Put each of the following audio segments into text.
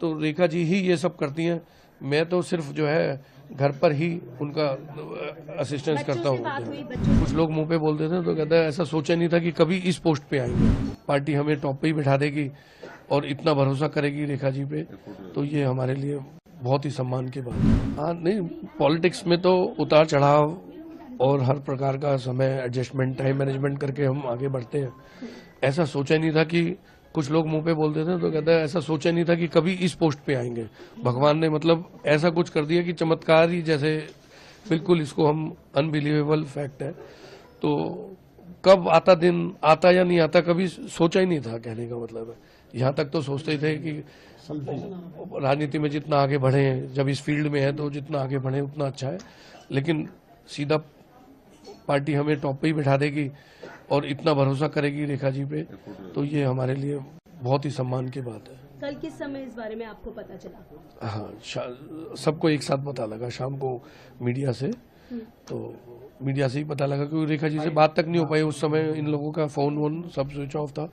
तो रेखा जी ही ये सब करती हैं। मैं तो सिर्फ जो है घर पर ही उनका असिस्टेंस करता हूँ। कुछ लोग मुंह पे बोल देते हैं तो कहता है ऐसा सोचा नहीं था कि कभी इस पोस्ट पे आएंगे। पार्टी हमें टॉप पे ही बिठा देगी और इतना भरोसा करेगी रेखा जी पे, तो ये हमारे लिए बहुत ही सम्मान की बात है। हाँ, नहीं, पॉलिटिक्स में तो उतार चढ़ाव और हर प्रकार का समय एडजस्टमेंट, टाइम मैनेजमेंट करके हम आगे बढ़ते हैं। ऐसा सोचा नहीं था कि कुछ लोग मुंह पे बोल देते हैं तो कहता है ऐसा सोचा नहीं था कि कभी इस पोस्ट पे आएंगे। भगवान ने मतलब ऐसा कुछ कर दिया कि चमत्कार ही जैसे, बिल्कुल इसको हम अनबिलीवेबल फैक्ट है। तो कब आता दिन आता या नहीं आता कभी सोचा ही नहीं था, कहने का मतलब है। यहाँ तक तो सोचते ही थे कि राजनीति में जितना आगे बढ़े, जब इस फील्ड में है तो जितना आगे बढ़े उतना अच्छा है, लेकिन सीधा पार्टी हमें टॉप पे ही बिठा देगी और इतना भरोसा करेगी रेखा जी पे, तो ये हमारे लिए बहुत ही सम्मान की बात है। कल किस समय इस बारे में आपको पता चला? हाँ, सबको एक साथ पता लगा शाम को मीडिया से। तो मीडिया से ही पता लगा क्योंकि रेखा जी से बात तक नहीं हो पाई उस समय, इन लोगों का फोन वोन सब स्विच ऑफ था।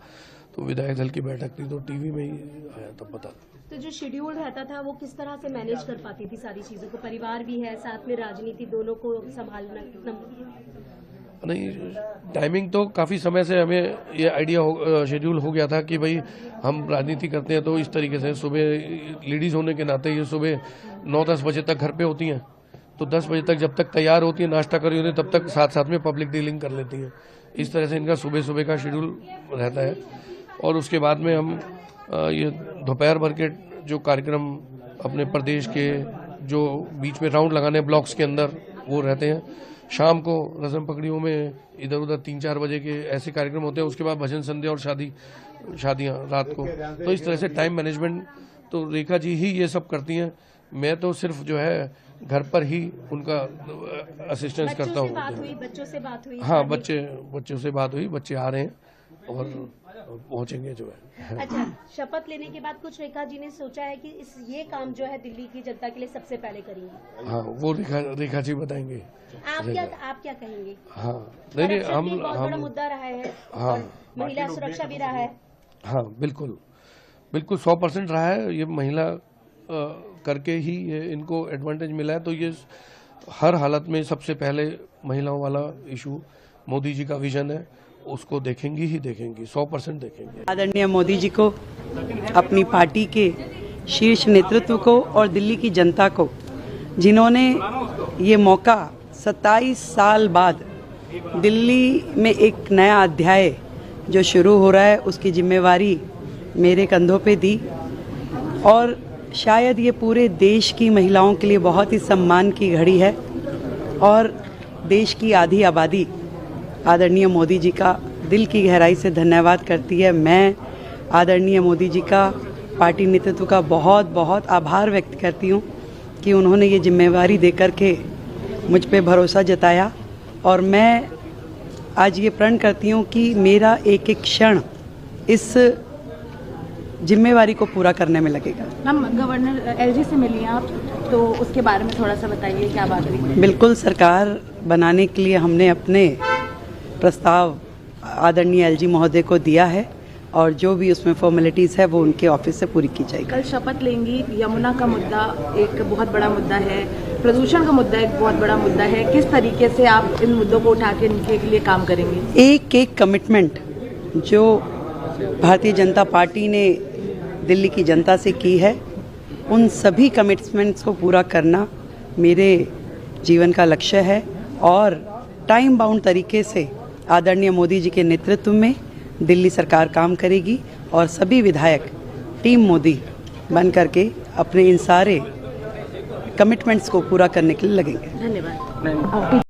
तो विधायक दल की बैठक थी तो टीवी में ही आया तब पता। तो जो शेड्यूल रहता था वो किस तरह से मैनेज कर पाती थी सारी चीजों को? परिवार भी है, साथ में राजनीति, दोनों को संभालना। नहीं, टाइमिंग तो काफ़ी समय से हमें ये आइडिया शेड्यूल हो गया था कि भाई हम राजनीति करते हैं तो इस तरीके से सुबह लेडीज़ होने के नाते ये सुबह 9-10 बजे तक घर पे होती हैं, तो 10 बजे तक जब तक तैयार होती है, नाश्ता कर रही होती है, तब तक साथ साथ में पब्लिक डीलिंग कर लेती हैं। इस तरह से इनका सुबह सुबह का शेड्यूल रहता है। और उसके बाद में हम ये दोपहर भर के जो कार्यक्रम अपने प्रदेश के जो बीच में राउंड लगाने ब्लॉक्स के अंदर वो रहते हैं। शाम को रस्म पकड़ियों में इधर उधर 3-4 बजे के ऐसे कार्यक्रम होते हैं। उसके बाद भजन संध्या और शादियां रात को। तो इस तरह से टाइम मैनेजमेंट तो रेखा जी ही ये सब करती हैं। मैं तो सिर्फ जो है घर पर ही उनका असिस्टेंस करता हूँ। बच्चों से बात हुई? हाँ, बच्चों से बात हुई। बच्चे आ रहे हैं और पहुंचेंगे जो है। अच्छा, शपथ लेने के बाद कुछ रेखा जी ने सोचा है कि ये काम जो है दिल्ली की जनता के लिए सबसे पहले करेंगे? हाँ, वो रेखा जी बताएंगे। आप क्या कहेंगे? हाँ, नहीं, हम बहुत बड़ा मुद्दा रहा है। हाँ, महिला सुरक्षा भी रहा है। हाँ, बिल्कुल 100% रहा है। ये महिला करके ही ये इनको एडवांटेज मिला है। तो ये हर हालत में सबसे पहले महिलाओं वाला इशू मोदी जी का विजन है, उसको देखेंगी ही देखेंगी, 100% देखेंगे। आदरणीय मोदी जी को, अपनी पार्टी के शीर्ष नेतृत्व को और दिल्ली की जनता को, जिन्होंने ये मौका 27 साल बाद दिल्ली में एक नया अध्याय जो शुरू हो रहा है उसकी जिम्मेवारी मेरे कंधों पे दी। और शायद ये पूरे देश की महिलाओं के लिए बहुत ही सम्मान की घड़ी है। और देश की आधी आबादी आदरणीय मोदी जी का दिल की गहराई से धन्यवाद करती है। मैं आदरणीय मोदी जी का, पार्टी नेतृत्व का बहुत बहुत आभार व्यक्त करती हूँ कि उन्होंने ये जिम्मेवारी देकर के मुझ पे भरोसा जताया। और मैं आज ये प्रण करती हूँ कि मेरा एक एक क्षण इस जिम्मेवारी को पूरा करने में लगेगा। हम गवर्नर एलजी से मिली आप, तो उसके बारे में थोड़ा सा बताइए, क्या बात हुई? बिल्कुल, सरकार बनाने के लिए हमने अपने प्रस्ताव आदरणीय एलजी महोदय को दिया है और जो भी उसमें फॉर्मेलिटीज़ है वो उनके ऑफिस से पूरी की जाएगी। कल शपथ लेंगी। यमुना का मुद्दा एक बहुत बड़ा मुद्दा है, प्रदूषण का मुद्दा एक बहुत बड़ा मुद्दा है। किस तरीके से आप इन मुद्दों को उठा के इनके लिए काम करेंगे? एक एक कमिटमेंट जो भारतीय जनता पार्टी ने दिल्ली की जनता से की है, उन सभी कमिटमेंट्स को पूरा करना मेरे जीवन का लक्ष्य है। और टाइम बाउंड तरीके से आदरणीय मोदी जी के नेतृत्व में दिल्ली सरकार काम करेगी और सभी विधायक टीम मोदी बन करके अपने इन सारे कमिटमेंट्स को पूरा करने के लिए लगेंगे। धन्यवाद।